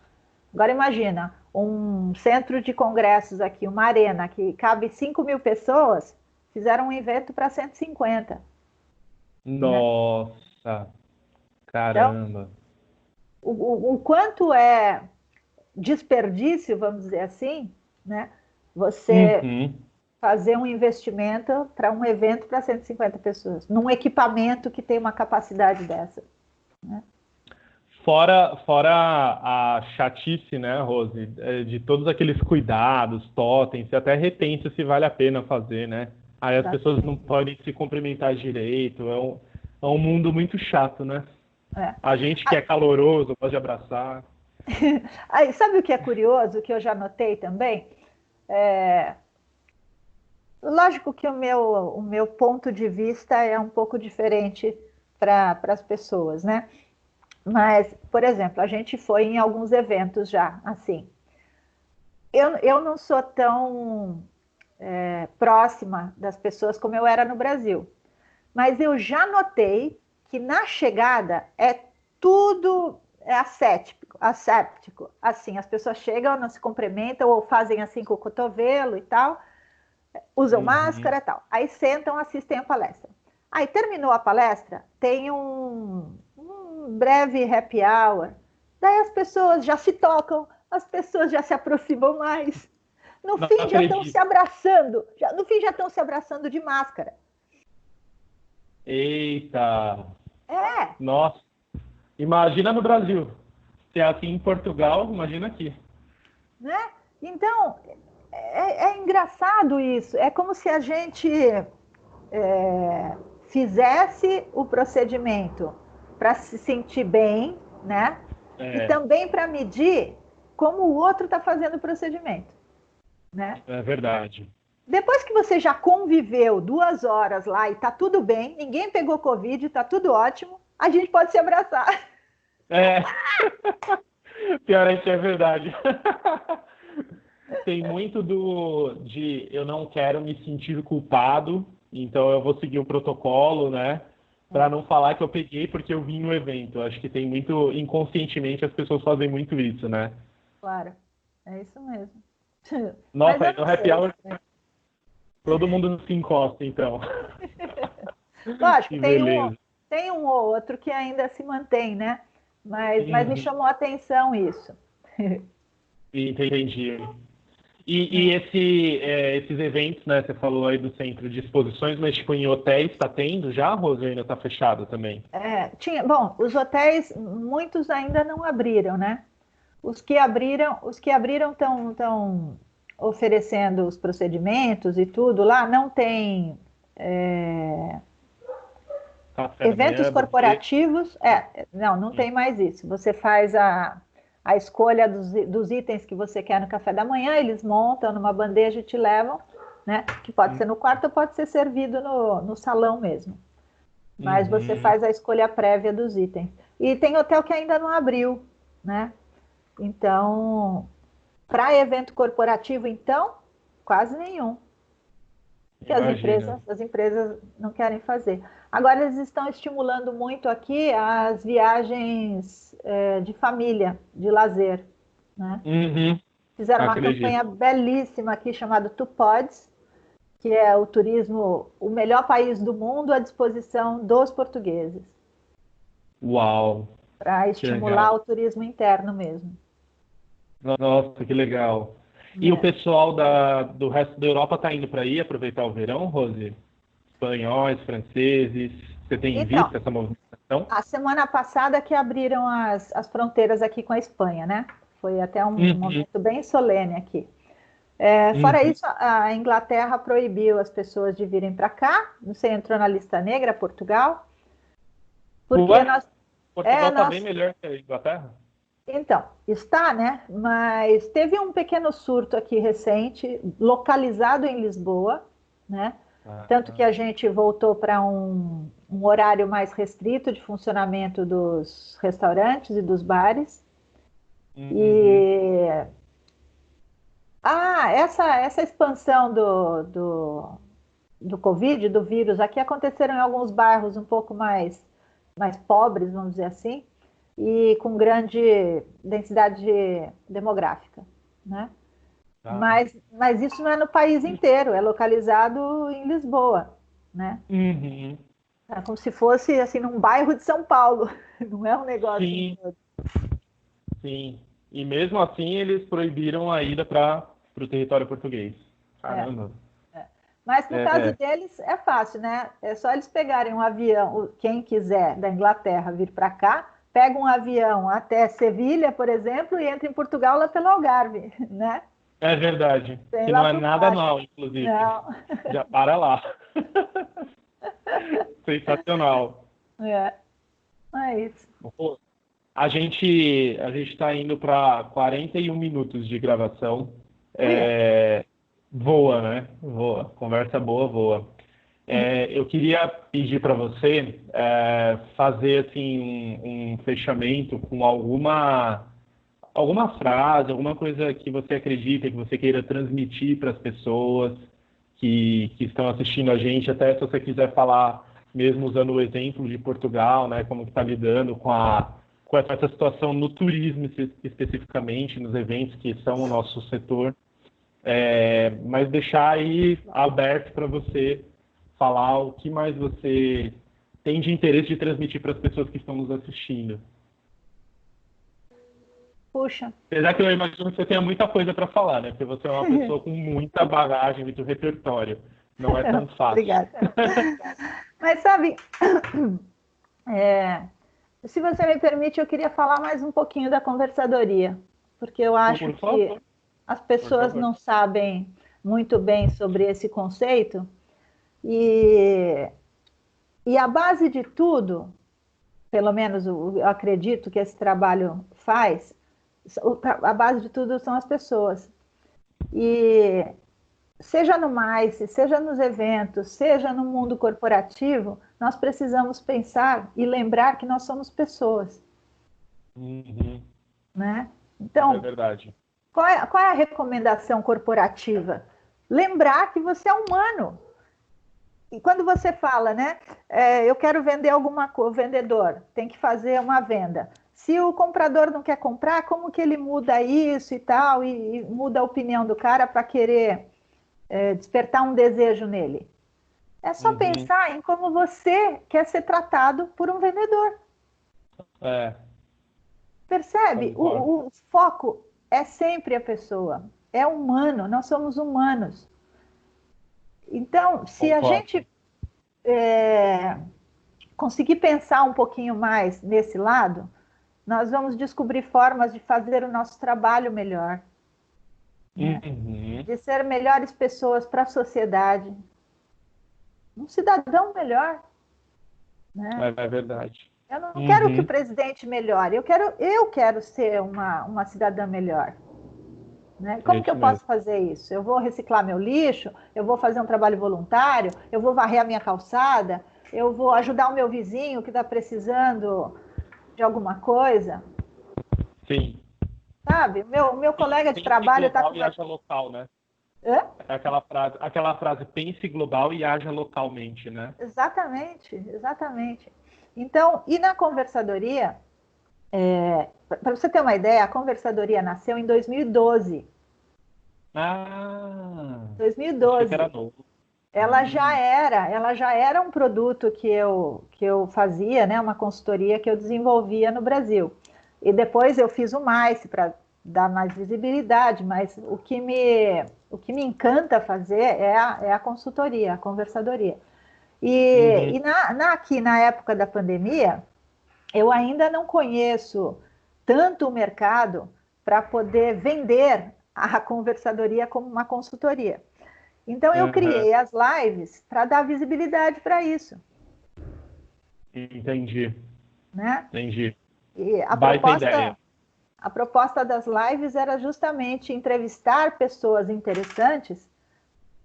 Agora imagina, um centro de congressos aqui, uma arena que cabe 5.000 pessoas, fizeram um evento para 150. Nossa, né? Caramba. Então, o quanto é desperdício, vamos dizer assim, né? Você fazer um investimento para um evento para 150 pessoas, num equipamento que tem uma capacidade dessa, né? Fora a chatice, né, Rose, de todos aqueles cuidados, totens, você até repensa se vale a pena fazer, né? Aí as pessoas não podem se cumprimentar direito, é um mundo muito chato, né? A gente que é caloroso, pode abraçar. Aí, sabe o que é curioso, que eu já notei também? Lógico que o meu ponto de vista é um pouco diferente para as pessoas, né? Mas, por exemplo, a gente foi em alguns eventos já, assim. Eu não sou tão próxima das pessoas como eu era no Brasil. Mas eu já notei que na chegada é tudo asséptico. Assim, as pessoas chegam, não se cumprimentam ou fazem assim com o cotovelo e tal, usam máscara e tal. Aí sentam, assistem a palestra. Aí terminou a palestra, tem um breve happy hour. Daí as pessoas já se tocam, as pessoas já se aproximam mais. No fim já estão se abraçando, no fim já estão se abraçando de máscara. Eita! Nossa! Imagina no Brasil. Se é assim em Portugal, imagina aqui. Né? Então, é engraçado isso. É como se a gente fizesse o procedimento para se sentir bem, né? E também para medir como o outro está fazendo o procedimento, né? É verdade. Depois que você já conviveu 2 horas lá e tá tudo bem, ninguém pegou Covid, tá tudo ótimo, a gente pode se abraçar. Pior é que é verdade. Tem muito de eu não quero me sentir culpado, então eu vou seguir o protocolo, né? Para não falar que eu peguei porque eu vim no evento. Acho que tem muito, inconscientemente, as pessoas fazem muito isso, né? Claro, é isso mesmo. Nossa, no happy hour, todo mundo se encosta, então. Lógico, tem um ou outro que ainda se mantém, né? Mas me chamou a atenção isso. Entendi. E esses eventos, né? Você falou aí do centro de exposições, mas tipo em hotéis está tendo já, Rose, ou ainda está fechado também? Bom, os hotéis, muitos ainda não abriram, né? Os que abriram estão oferecendo os procedimentos e tudo lá. Não tem eventos corporativos. Não tem mais isso. Você faz a escolha dos itens que você quer no café da manhã, eles montam numa bandeja e te levam, né? Que pode ser no quarto ou pode ser servido no salão mesmo. Mas você faz a escolha prévia dos itens. E tem hotel que ainda não abriu, né? Então, para evento corporativo, então, quase nenhum. Que as empresas não querem fazer. Agora, eles estão estimulando muito aqui as viagens de família, de lazer, né? Fizeram uma campanha belíssima aqui chamada Tu Pods, que é o turismo, o melhor país do mundo à disposição dos portugueses. Uau! Para estimular o turismo interno mesmo. Nossa, que legal. E o pessoal do resto da Europa está indo para aí aproveitar o verão, Rose? Espanhóis, franceses, você tem visto essa movimentação? A semana passada que abriram as fronteiras aqui com a Espanha, né? Foi até um momento bem solene aqui. Fora isso, a Inglaterra proibiu as pessoas de virem para cá. Você entrou na lista negra, Portugal. Porque Portugal está bem melhor que a Inglaterra? Então, está, né? Mas teve um pequeno surto aqui recente, localizado em Lisboa, né? Tanto que a gente voltou para um horário mais restrito de funcionamento dos restaurantes e dos bares. E essa expansão do Covid, do vírus, aqui aconteceram em alguns bairros um pouco mais pobres, vamos dizer assim, e com grande densidade demográfica, né? Mas isso não é no país inteiro, é localizado em Lisboa, né? É como se fosse assim num bairro de São Paulo, não é um negócio. Sim, sim. E mesmo assim eles proibiram a ida para o território português. Caramba. Mas no caso deles é fácil, né? É só eles pegarem um avião, quem quiser da Inglaterra vir para cá, pega um avião até Sevilha, por exemplo, e entra em Portugal lá pelo Algarve, né? É verdade. Tem que lá não é por nada baixo. mal, inclusive. Não. Já para lá. Sensacional. É isso. Pô, a gente está indo para 41 minutos de gravação. Voa, né? Voa. Conversa boa, voa. Eu queria pedir para você fazer assim um fechamento com alguma frase, alguma coisa que você acredita, que você queira transmitir para as pessoas que estão assistindo a gente, até se você quiser falar, mesmo usando o exemplo de Portugal, né, como que está lidando com essa situação no turismo especificamente, nos eventos que são o nosso setor, mas deixar aí aberto para você falar o que mais você tem de interesse de transmitir para as pessoas que estão nos assistindo. Puxa. Apesar que eu imagino que você tenha muita coisa para falar, né? Porque você é uma pessoa com muita bagagem, muito repertório. Não é tão fácil. Obrigada. Mas sabe, se você me permite, eu queria falar mais um pouquinho da conversadoria, porque eu acho que as pessoas não sabem muito bem sobre esse conceito e a base de tudo, pelo menos eu acredito que esse trabalho faz, a base de tudo são as pessoas. E seja no MICE, seja nos eventos, seja no mundo corporativo, nós precisamos pensar e lembrar que nós somos pessoas. Né? Então, é verdade. Qual é a recomendação corporativa? Lembrar que você é humano. E quando você fala, né? Eu quero vender alguma coisa, o vendedor tem que fazer uma venda. Se o comprador não quer comprar, como que ele muda isso e tal, e muda a opinião do cara para querer despertar um desejo nele? É só pensar em como você quer ser tratado por um vendedor. Percebe? O foco é sempre a pessoa. É humano, nós somos humanos. Então, se a gente conseguir pensar um pouquinho mais nesse lado, nós vamos descobrir formas de fazer o nosso trabalho melhor. Né? De ser melhores pessoas para a sociedade. Um cidadão melhor. Né? É verdade. Eu não quero que o presidente melhore, eu quero ser uma cidadã melhor. Né? Como que eu posso fazer isso? Eu vou reciclar meu lixo, eu vou fazer um trabalho voluntário, eu vou varrer a minha calçada, eu vou ajudar o meu vizinho que está precisando de alguma coisa. Sim. Sabe? Meu colega de trabalho está com... e haja local, né? É aquela frase, pense global e haja localmente, né? Exatamente. Então, e na conversadoria, para você ter uma ideia, a conversadoria nasceu em 2012. 2012. Achei que era novo. Ela já era um produto que eu fazia, né, uma consultoria que eu desenvolvia no Brasil. E depois eu fiz o MICE para dar mais visibilidade, mas o que me encanta fazer é a consultoria, a conversadoria. E aqui na época da pandemia, eu ainda não conheço tanto o mercado para poder vender a conversadoria como uma consultoria. Então, eu criei as lives para dar visibilidade para isso. Entendi. Né? Entendi. E a proposta das lives era justamente entrevistar pessoas interessantes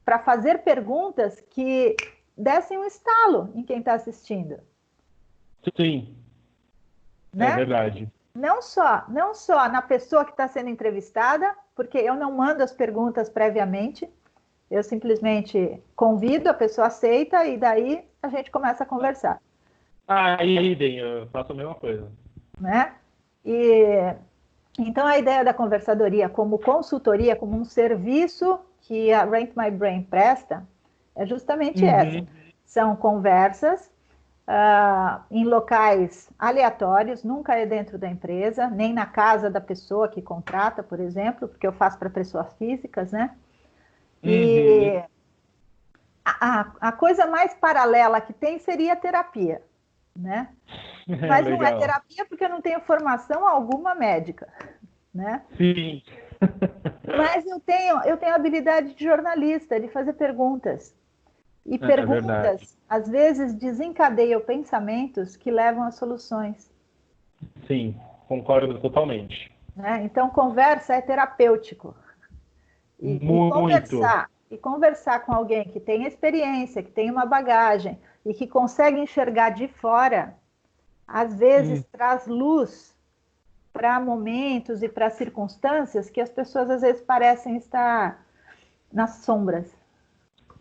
para fazer perguntas que dessem um estalo em quem está assistindo. Sim, né? É verdade. Não só na pessoa que está sendo entrevistada, porque eu não mando as perguntas previamente, eu simplesmente convido, a pessoa aceita e daí a gente começa a conversar. Idem, eu faço a mesma coisa. Né? E então a ideia da conversadoria como consultoria, como um serviço que a Rent My Brain presta, é justamente essa. São conversas em locais aleatórios, nunca é dentro da empresa, nem na casa da pessoa que contrata, por exemplo, porque eu faço para pessoas físicas, né? E a coisa mais paralela que tem seria a terapia, né? Mas não é terapia porque eu não tenho formação alguma médica, né? Sim. Mas eu tenho habilidade de jornalista, de fazer perguntas. E perguntas, às vezes, desencadeiam pensamentos que levam a soluções. Sim, concordo totalmente. Né? Então, conversa é terapêutico. E conversar com alguém que tem experiência, que tem uma bagagem e que consegue enxergar de fora, às vezes traz luz para momentos e para circunstâncias que as pessoas às vezes parecem estar nas sombras.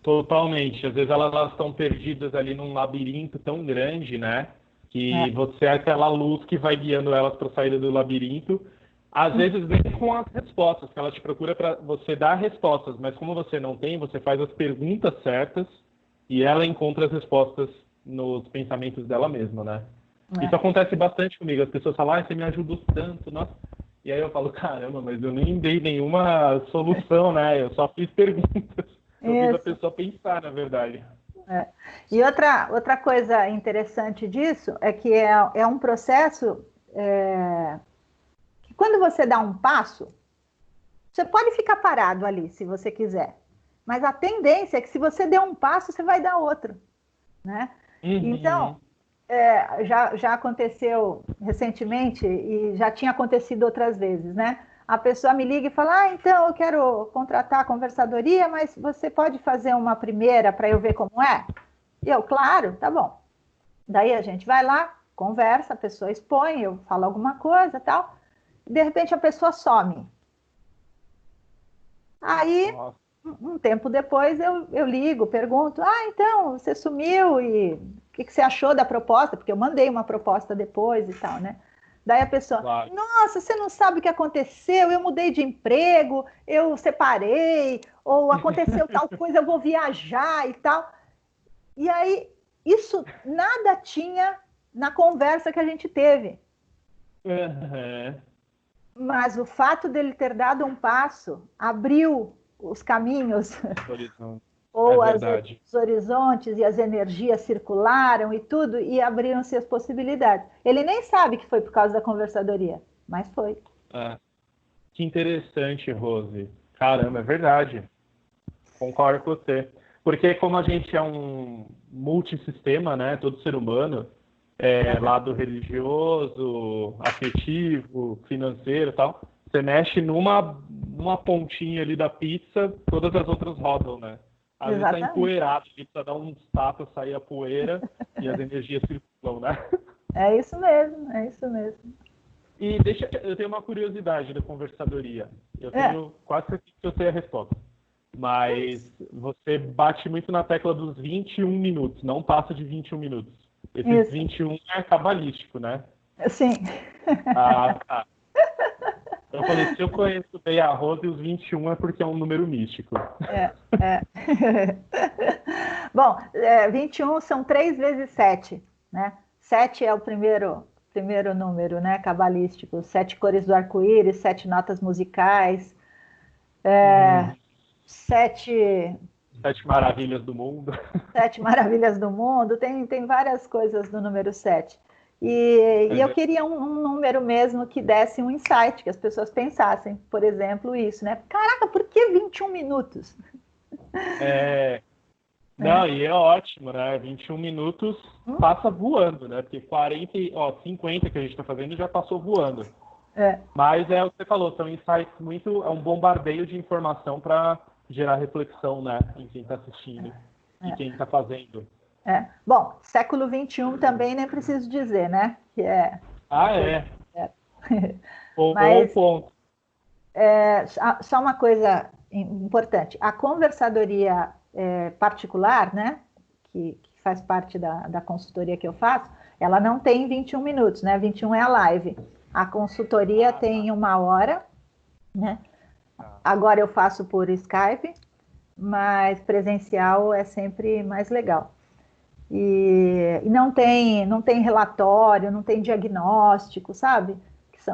Totalmente. Às vezes elas estão perdidas ali num labirinto tão grande, né? Que você é aquela luz que vai guiando elas para a saída do labirinto. Às vezes nem com as respostas, que ela te procura para você dar respostas, mas como você não tem, você faz as perguntas certas e ela encontra as respostas nos pensamentos dela mesma, né? Isso acontece bastante comigo. As pessoas falam, você me ajudou tanto, nossa. E aí eu falo, caramba, mas eu nem dei nenhuma solução, né? Eu só fiz perguntas. Eu fiz a pessoa pensar, na verdade. E outra coisa interessante disso é que é um processo que quando você dá um passo, você pode ficar parado ali, se você quiser. Mas a tendência é que se você der um passo, você vai dar outro. Né? Então, já aconteceu recentemente e já tinha acontecido outras vezes, né? A pessoa me liga e fala, então eu quero contratar a conversadoria, mas você pode fazer uma primeira para eu ver como é? E eu, claro, tá bom. Daí a gente vai lá, conversa, a pessoa expõe, eu falo alguma coisa e tal. De repente a pessoa some. Aí, um tempo depois, eu ligo, pergunto, então, você sumiu e o que você achou da proposta? Porque eu mandei uma proposta depois e tal, né? Daí a pessoa, nossa, você não sabe o que aconteceu, eu mudei de emprego, eu separei, ou aconteceu tal coisa, eu vou viajar e tal. E aí, isso nada tinha na conversa que a gente teve. Mas o fato dele ter dado um passo abriu os caminhos, ou os horizontes e as energias circularam e tudo, e abriram-se as possibilidades. Ele nem sabe que foi por causa da conversadoria, mas foi. Que interessante, Rose. Caramba, é verdade. Concordo com você. Porque como a gente é um multissistema, né, todo ser humano, lado religioso, afetivo, financeiro e tal, você mexe numa pontinha ali da pizza, todas as outras rodam, né? Às vezes tá empoeirado, precisa dar uns tapas, sair a poeira e as energias circulam, né? É isso mesmo, é isso mesmo. E eu tenho uma curiosidade da conversadoria. Eu tenho quase certeza que eu sei a resposta. Mas você bate muito na tecla dos 21 minutos, não passa de 21 minutos. Esse 21 é cabalístico, né? Sim. Tá. Eu falei, se eu conheço bem a Rose, os 21 é porque é um número místico. Bom, 21 são 3 vezes 7, né? 7 é o primeiro número, né, cabalístico. 7 cores do arco-íris, 7 notas musicais, 7 maravilhas do mundo. 7 maravilhas do mundo, tem várias coisas do número 7. E eu queria um número mesmo que desse um insight, que as pessoas pensassem, por exemplo, isso, né? Caraca, por que 21 minutos? Não, e é ótimo, né? 21 minutos passa voando, né? Porque 50 que a gente está fazendo já passou voando. Mas é o que você falou, são insights é um bombardeio de informação para gerar reflexão, né, em quem está assistindo e quem está fazendo. Bom, século XXI também nem preciso dizer, né? Que é. Bom ponto. Só uma coisa importante. A conversadoria particular, né? Que faz parte da consultoria que eu faço, ela não tem 21 minutos, né? 21 é a live. A consultoria tem 1 hora, né? Agora eu faço por Skype, mas presencial é sempre mais legal. E não tem relatório, não tem diagnóstico, sabe?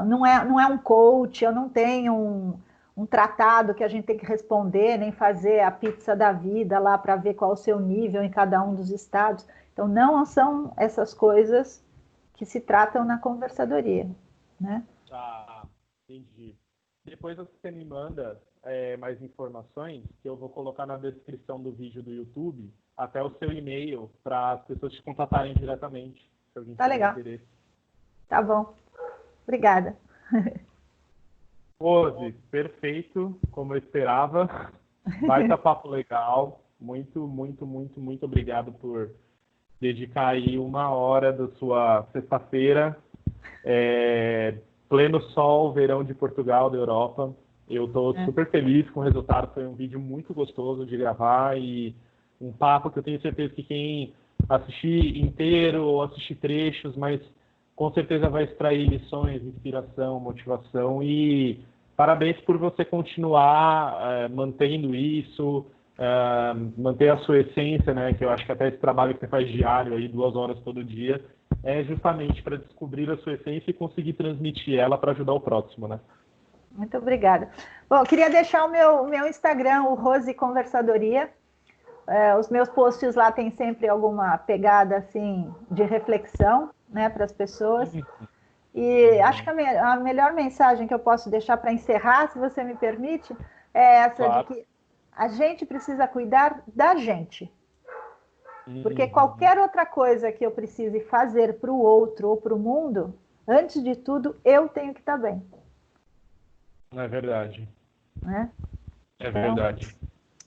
Não é um coach, eu não tenho um tratado que a gente tem que responder, nem fazer a pizza da vida lá para ver qual o seu nível em cada um dos estados. Então, não são essas coisas que se tratam na conversadoria, né? Entendi. Depois você me manda mais informações que eu vou colocar na descrição do vídeo do YouTube, até o seu e-mail, para as pessoas te contatarem diretamente. Se alguém tiver legal. interesse. Tá bom. Obrigada. Rose, perfeito, como eu esperava. Baita papo legal. Muito, muito, muito, muito obrigado por dedicar aí 1 hora da sua sexta-feira. Pleno sol, verão de Portugal, da Europa. Eu estou super feliz com o resultado. Foi um vídeo muito gostoso de gravar e um papo que eu tenho certeza que quem assistir inteiro ou assistir trechos, mas com certeza vai extrair lições, inspiração, motivação. E parabéns por você continuar mantendo isso, manter a sua essência, né? Que eu acho que até esse trabalho que você faz diário, aí 2 horas todo dia, é justamente para descobrir a sua essência e conseguir transmitir ela para ajudar o próximo, né? Muito obrigada. Bom, eu queria deixar o meu Instagram, o Rose Conversadoria. Os meus posts lá tem sempre alguma pegada assim de reflexão, né, para as pessoas. E acho que a melhor mensagem que eu posso deixar para encerrar, se você me permite, é essa de que a gente precisa cuidar da gente. Porque qualquer outra coisa que eu precise fazer para o outro ou para o mundo, antes de tudo, eu tenho que estar bem. É verdade. Né? É verdade.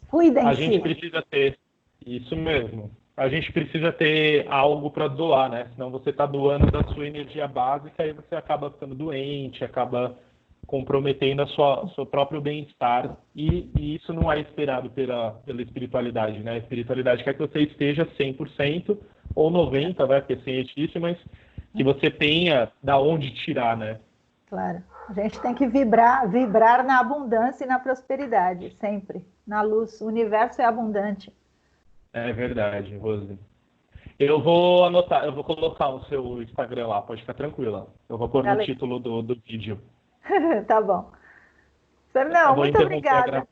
Cuidem-se. A gente precisa ter, isso mesmo, a gente precisa ter algo para doar, né? Senão você está doando da sua energia básica e você acaba ficando doente, acaba comprometendo seu próprio bem-estar e isso não é esperado pela espiritualidade, né? A espiritualidade quer que você esteja 100% ou 90%, vai, porque assim é difícil, mas que você tenha da onde tirar, né? Claro. A gente tem que vibrar na abundância e na prosperidade, sempre. Na luz. O universo é abundante. É verdade, Rose. Eu vou anotar, eu vou colocar o seu Instagram lá, pode ficar tranquila. Eu vou pôr no título do vídeo. Tá bom. Fernão, muito obrigada.